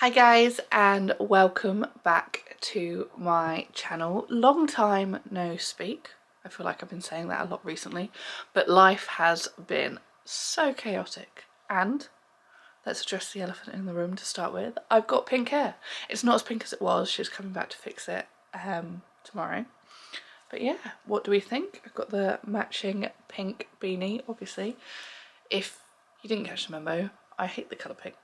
Hi guys, and welcome back to my channel. Long time no speak. I feel like I've been saying that a lot recently, but life has been so chaotic. And let's address the elephant in the room to start with. I've got pink hair. It's not as pink as it was. She's coming back to fix it tomorrow. But yeah, what do we think? I've got the matching pink beanie, obviously. If you didn't catch the memo, I hate the colour pink.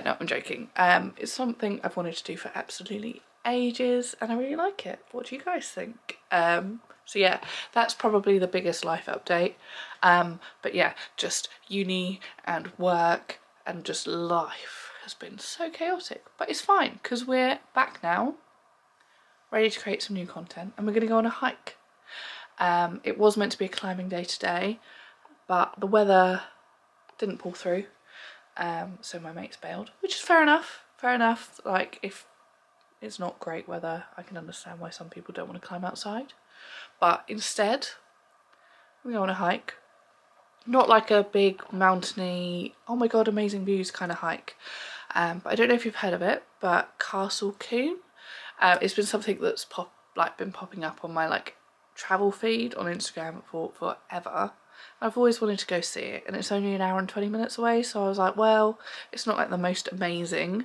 No, I'm joking. It's something I've wanted to do for absolutely ages and I really like it. What do you guys think? So yeah, that's probably the biggest life update. But yeah, just uni and work and just life has been so chaotic. But it's fine because we're back now, ready to create some new content, and we're going to go on a hike. It was meant to be a climbing day today, but the weather didn't pull through, so my mates bailed, which is fair enough. Like, if it's not great weather, I can understand why some people don't want to climb outside, but instead we go on a hike. Not like a big mountainy, oh my god, amazing views kind of hike, but I don't know if you've heard of it, but Castle Combe. It's been something that's been popping up on my travel feed on Instagram for forever. I've always wanted to go see it, and it's only an hour and 20 minutes away, so I was like, well, it's not like the most amazing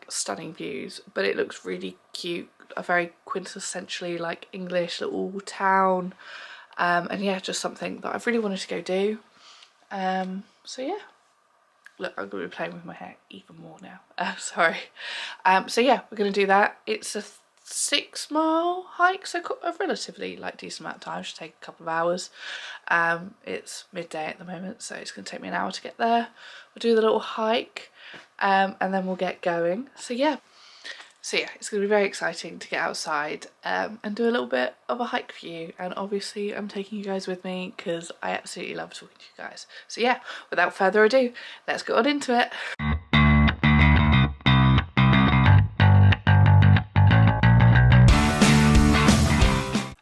stunning views, but it looks really cute, a very quintessentially English little town, and yeah, just something that I've really wanted to go do. So yeah, look, I'm going to be playing with my hair even more now. Sorry. So yeah, we're going to do that. It's a 6-mile hike, so a relatively decent amount of time. It should take a couple of hours. It's midday at the moment, so it's going to take me an hour to get there. We'll do the little hike, and then we'll get going. So yeah, it's going to be very exciting to get outside and do a little bit of a hike for you. And obviously I'm taking you guys with me because I absolutely love talking to you guys. So yeah, without further ado, let's get on into it.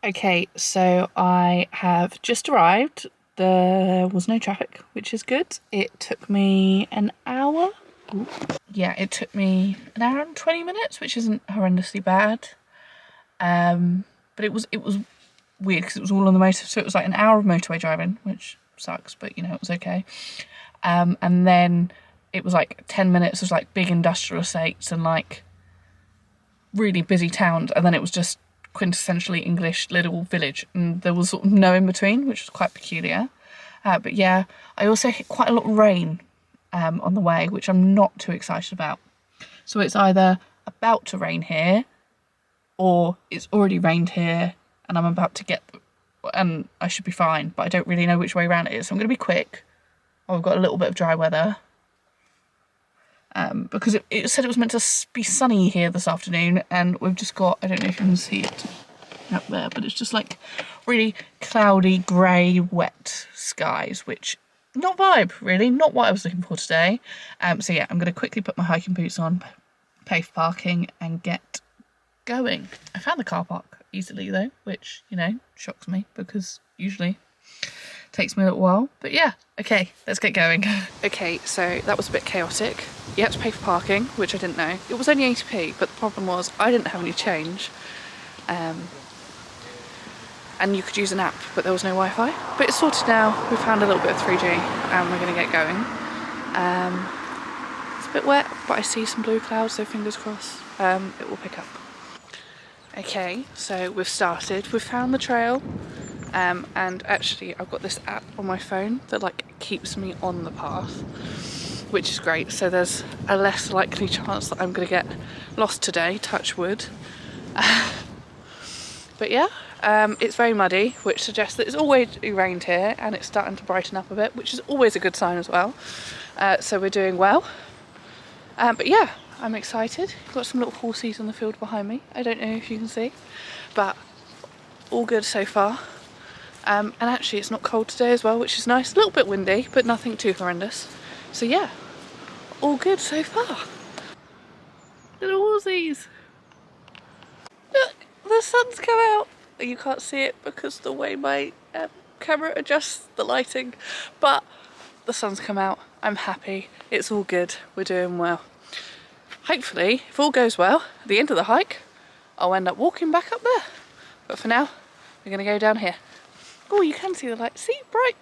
Okay, so I have just arrived. There was no traffic, which is good. It took me an hour. Yeah, it took me an hour and 20 minutes, which isn't horrendously bad. But it was weird because it was all on the motor, so it was like an hour of motorway driving, which sucks, but you know, it was okay. And then it was 10 minutes of big industrial estates and really busy towns, and then it was just quintessentially English little village, and there was sort of no in between, which was quite peculiar. But yeah, I also hit quite a lot of rain on the way, which I'm not too excited about. So it's either about to rain here, or it's already rained here and I'm about to get, and I should be fine, but I don't really know which way around it is, so I'm going to be quick. I've got a little bit of dry weather, because it said it was meant to be sunny here this afternoon, and we've just got, I don't know if you can see it up there, but it's just really cloudy, grey, wet skies, which not vibe, really, not what I was looking for today. So yeah, I'm going to quickly put my hiking boots on, pay for parking, and get going. I found the car park easily though, which, you know, shocks me because usually it takes me a little while. But yeah, okay, let's get going. Okay, so that was a bit chaotic. You had to pay for parking, which I didn't know. It was only 80p, but the problem was I didn't have any change. And you could use an app, but there was no Wi-Fi. But it's sorted now. We found a little bit of 3G and we're going to get going. It's a bit wet, but I see some blue clouds, so fingers crossed it will pick up. Okay, so we've started. We've found the trail, and actually I've got this app on my phone that keeps me on the path, which is great. So there's a less likely chance that I'm going to get lost today, touch wood. But yeah, it's very muddy, which suggests that it's already rained here and it's starting to brighten up a bit, which is always a good sign as well. So we're doing well. But yeah, I'm excited. Got some little horsies on the field behind me. I don't know if you can see, but all good so far. And actually it's not cold today as well, which is nice. A little bit windy, but nothing too horrendous. So yeah, all good so far. Little horsies. Look, the sun's come out. You can't see it because the way my camera adjusts the lighting, but the sun's come out. I'm happy. It's all good. We're doing well. hopefully, if all goes well, at the end of the hike, I'll end up walking back up there. But for now, we're going to go down here. Oh, you can see the light. See, bright.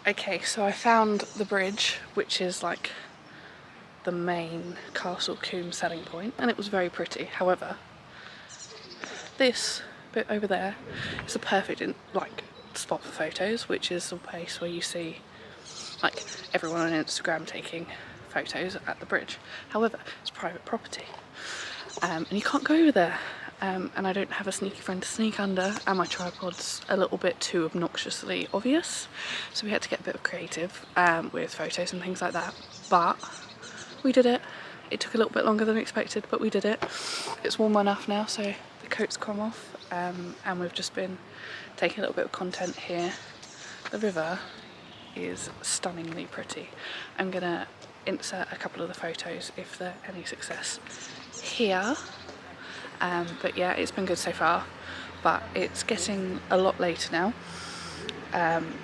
Okay, so I found the bridge, which is like the main Castle Combe selling point, and it was very pretty. However, this bit over there is a perfect spot for photos, which is the place where you see like everyone on Instagram taking photos at the bridge. However, it's private property, and you can't go over there. And I don't have a sneaky friend to sneak under, and my tripod's a little bit too obnoxiously obvious, so we had to get a bit creative with photos and things like that. But we did it. It took a little bit longer than expected, but we did it. It's warm enough now, so the coat's come off, and we've just been taking a little bit of content here. The river is stunningly pretty. I'm gonna insert a couple of the photos if they're any success here. But yeah, it's been good so far, but it's getting a lot later now,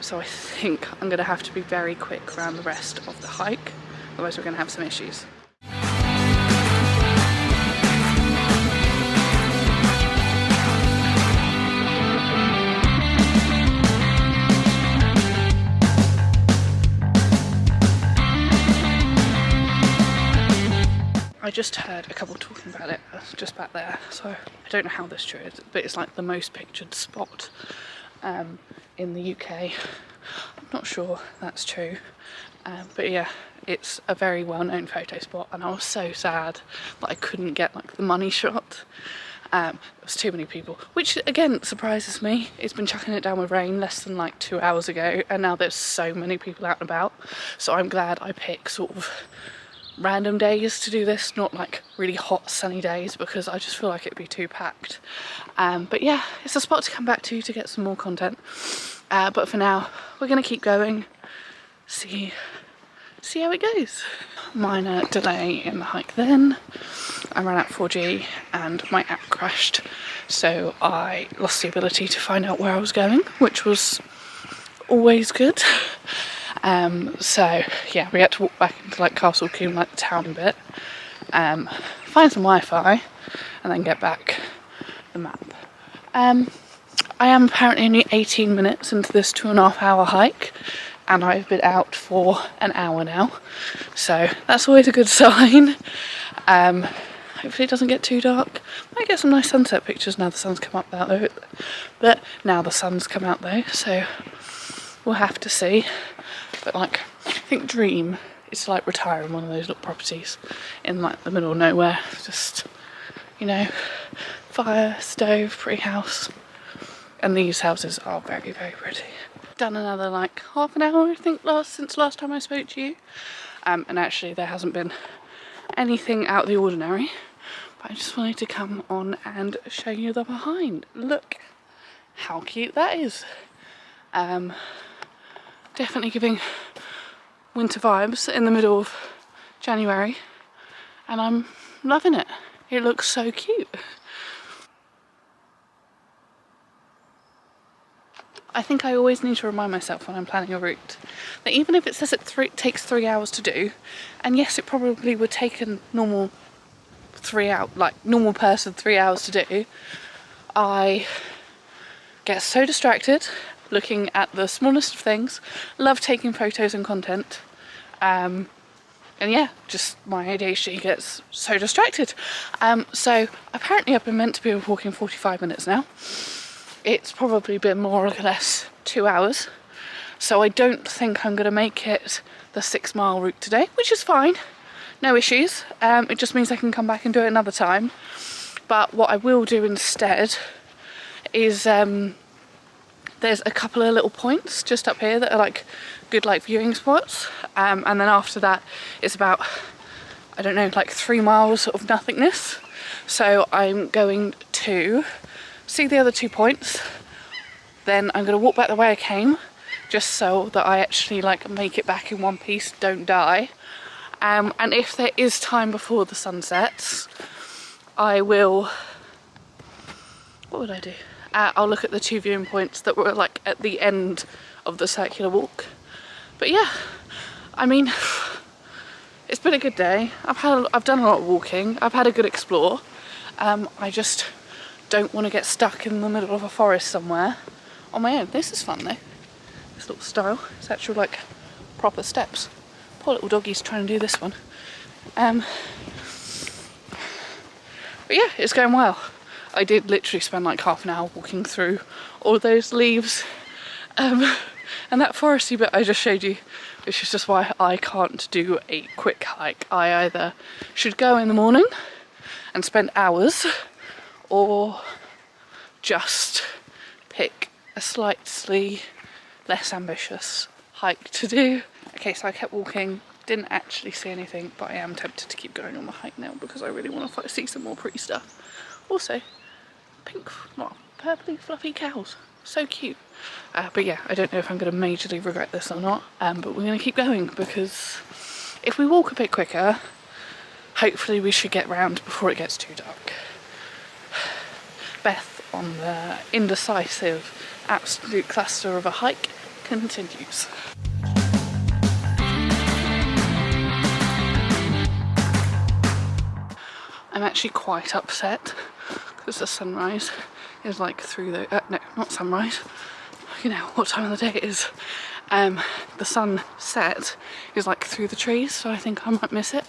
so I think I'm going to have to be very quick around the rest of the hike, otherwise we're going to have some issues. I just heard a couple talking about it just back there, so I don't know how this true is, but it's like the most pictured spot in the UK. I'm not sure that's true, but yeah, it's a very well-known photo spot, and I was so sad that I couldn't get like the money shot. There was too many people, which again surprises me. It's been chucking it down with rain less than like 2 hours ago, and now there's so many people out and about, so I'm glad I pick sort of random days to do this, not like really hot sunny days, because I just feel like it'd be too packed. But yeah, it's a spot to come back to get some more content, but for now we're gonna keep going, see how it goes. Minor delay in the hike then. I ran out 4G and my app crashed, so I lost the ability to find out where I was going, which was always good. So yeah, we had to walk back into like Castle Combe, like the town bit, find some Wi-Fi, and then get back the map. I am apparently only 18 minutes into this 2.5 hour hike, and I've been out for an hour now, so that's always a good sign. Hopefully it doesn't get too dark. Might get some nice sunset pictures now the sun's come up though, but now the sun's come out though, so we'll have to see. But like, I think dream is to like retire in one of those little properties in like the middle of nowhere, just, you know, fire, stove, pretty house. And these houses are very, very pretty. Done another like half an hour I think since last time I spoke to you, and actually there hasn't been anything out of the ordinary, but I just wanted to come on and show you the behind. Look how cute that is. Definitely giving winter vibes in the middle of January, and I'm loving it. It looks so cute. I think I always need to remind myself when I'm planning a route that even if it says it takes 3 hours to do, and yes, it probably would take a normal normal person 3 hours to do, I get so distracted looking at the smallest of things, love taking photos and content, and yeah, just my ADHD gets so distracted. So apparently I've been meant to be walking 45 minutes now. It's probably been more or less 2 hours, so I don't think I'm going to make it the 6 mile route today, which is fine, no issues. It just means I can come back and do it another time. But what I will do instead is there's a couple of little points just up here that are like good like viewing spots, and then after that it's about, I don't know, like 3 miles of nothingness. So I'm going to see the other 2 points, then I'm going to walk back the way I came, just so that I actually like make it back in one piece, don't die. And if there is time before the sun sets, I will, what would I do? I'll look at the 2 viewing points that were like at the end of the circular walk. But yeah, I mean, it's been a good day. I've done a lot of walking. I've had a good explore. I just don't want to get stuck in the middle of a forest somewhere on my own. This is fun though. This little style. It's actual like proper steps. Poor little doggy's trying to do this one. But yeah, it's going well. I did literally spend like half an hour walking through all those leaves and that foresty bit I just showed you, which is just why I can't do a quick hike. I either should go in the morning and spend hours, or just pick a slightly less ambitious hike to do. Okay, so I kept walking, didn't actually see anything, but I am tempted to keep going on the hike now because I really want to see some more pretty stuff. Also, pink, not purpley fluffy cows, so cute. But yeah, I don't know if I'm going to majorly regret this or not, but we're going to keep going because if we walk a bit quicker, hopefully we should get round before it gets too dark. Beth on the indecisive absolute cluster of a hike continues. I'm actually quite upset because the sunrise is like through the, no, not sunrise, you know what time of the day it is. The sunset is like through the trees, so I think I might miss it,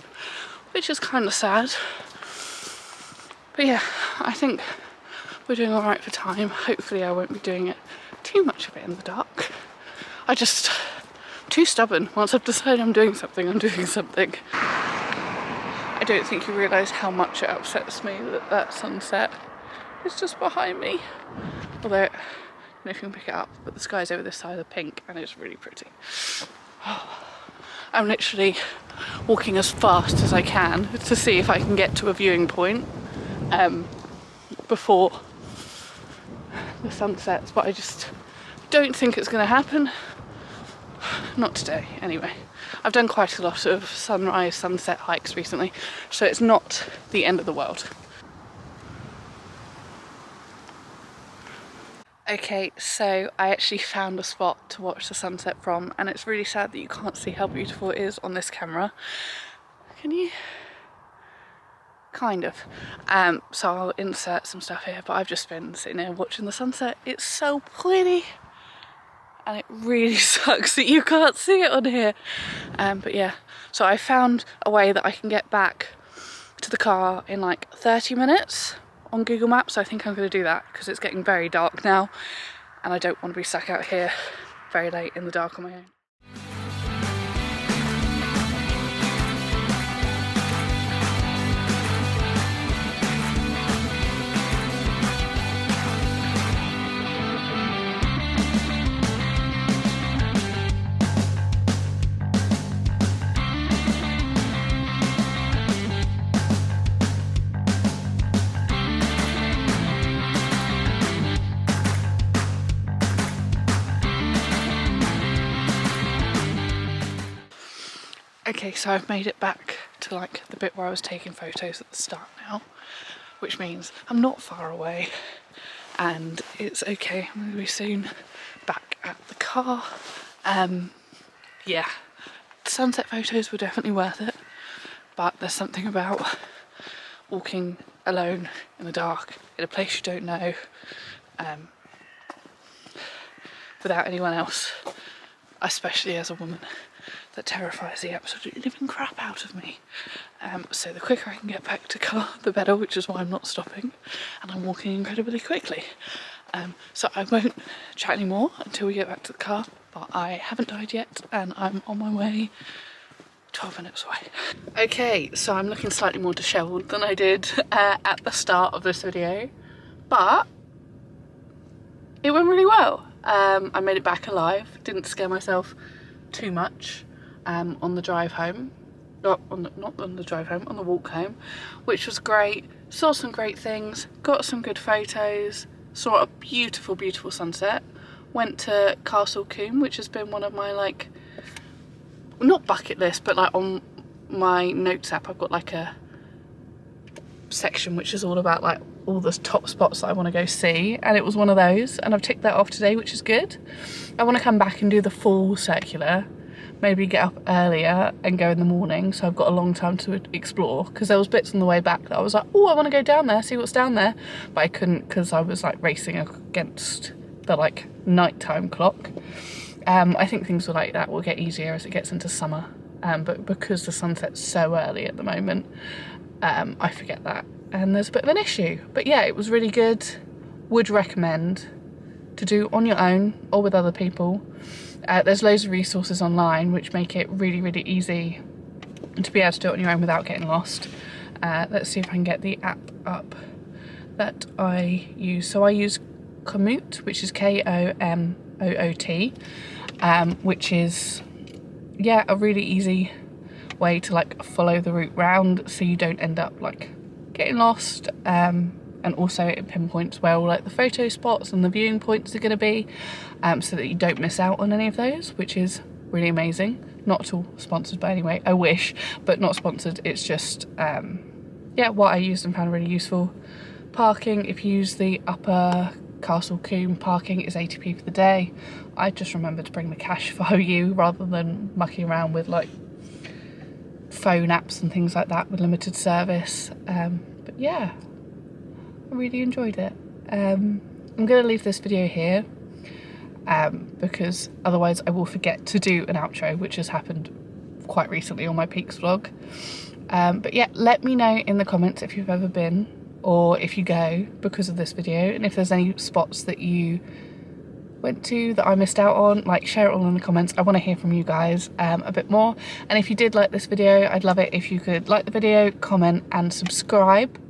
which is kind of sad. But yeah, I think we're doing alright for time. Hopefully I won't be doing it too much of it in the dark. I just, too stubborn. Once I've decided I'm doing something, I'm doing something. I don't think you realise how much it upsets me that that sunset is just behind me. Although, I don't know if you can pick it up, but the sky's over this side of the pink and it's really pretty. I'm literally walking as fast as I can to see if I can get to a viewing point before the sun sets, but I just don't think it's going to happen. Not today, anyway. I've done quite a lot of sunrise, sunset hikes recently, so it's not the end of the world. Okay, so I actually found a spot to watch the sunset from, and it's really sad that you can't see how beautiful it is on this camera. Can you? Kind of. So I'll insert some stuff here, but I've just been sitting there watching the sunset. It's so pretty. And it really sucks that you can't see it on here. But yeah, so I found a way that I can get back to the car in like 30 minutes on Google Maps. So I think I'm going to do that because it's getting very dark now and I don't want to be stuck out here very late in the dark on my own. Okay, so I've made it back to like the bit where I was taking photos at the start now, which means I'm not far away and it's okay. I'm going to be soon back at the car. Yeah, the sunset photos were definitely worth it, but there's something about walking alone in the dark in a place you don't know, without anyone else, especially as a woman, that terrifies the absolute living crap out of me. So the quicker I can get back to car, the better, which is why I'm not stopping, and I'm walking incredibly quickly. So I won't chat anymore until we get back to the car, but I haven't died yet, and I'm on my way 12 minutes away. Okay, so I'm looking slightly more dishevelled than I did at the start of this video, but it went really well. I made it back alive, didn't scare myself too much on the drive home. Not on the drive home, on the walk home, which was great. Saw some great things, got some good photos, saw a beautiful, beautiful sunset. Went to Castle Combe, which has been one of my, like, not bucket list, but like on my notes app I've got like a section which is all about like all the top spots that I want to go see, and it was one of those, and I've ticked that off today, which is good. I want to come back and do the full circular, maybe get up earlier and go in the morning, so I've got a long time to explore, because there was bits on the way back that I was like, oh, I want to go down there, see what's down there, but I couldn't because I was like racing against the like nighttime clock. I think things like that will get easier as it gets into summer, but because the sunset's so early at the moment, I forget that, and there's a bit of an issue. But yeah, it was really good. Would recommend to do on your own or with other people. There's loads of resources online which make it really, really easy to be able to do it on your own without getting lost. Let's see if I can get the app up that I use. So I use Komoot, which is Komoot, which is, yeah, a really easy way to like follow the route round, so you don't end up like getting lost, and also it pinpoints where all like the photo spots and the viewing points are going to be, so that you don't miss out on any of those, which is really amazing. Not at all sponsored by any way, I wish, but not sponsored. It's just yeah, what I used and found really useful. Parking, if you use the upper Castle Combe, parking is 80p for the day. I just remembered to bring the cash for you rather than mucking around with like phone apps and things like that with limited service. But yeah, I really enjoyed it. I'm going to leave this video here because otherwise I will forget to do an outro, which has happened quite recently on my Peaks vlog. But yeah, let me know in the comments if you've ever been, or if you go because of this video, and if there's any spots that you went to that I missed out on. Like, share it all in the comments. I want to hear from you guys a bit more. And if you did like this video, I'd love it if you could like the video, comment and subscribe.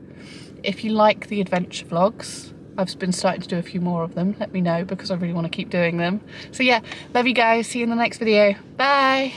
If you like the adventure vlogs, I've been starting to do a few more of them, let me know, because I really want to keep doing them. So yeah, love you guys, see you in the next video, bye.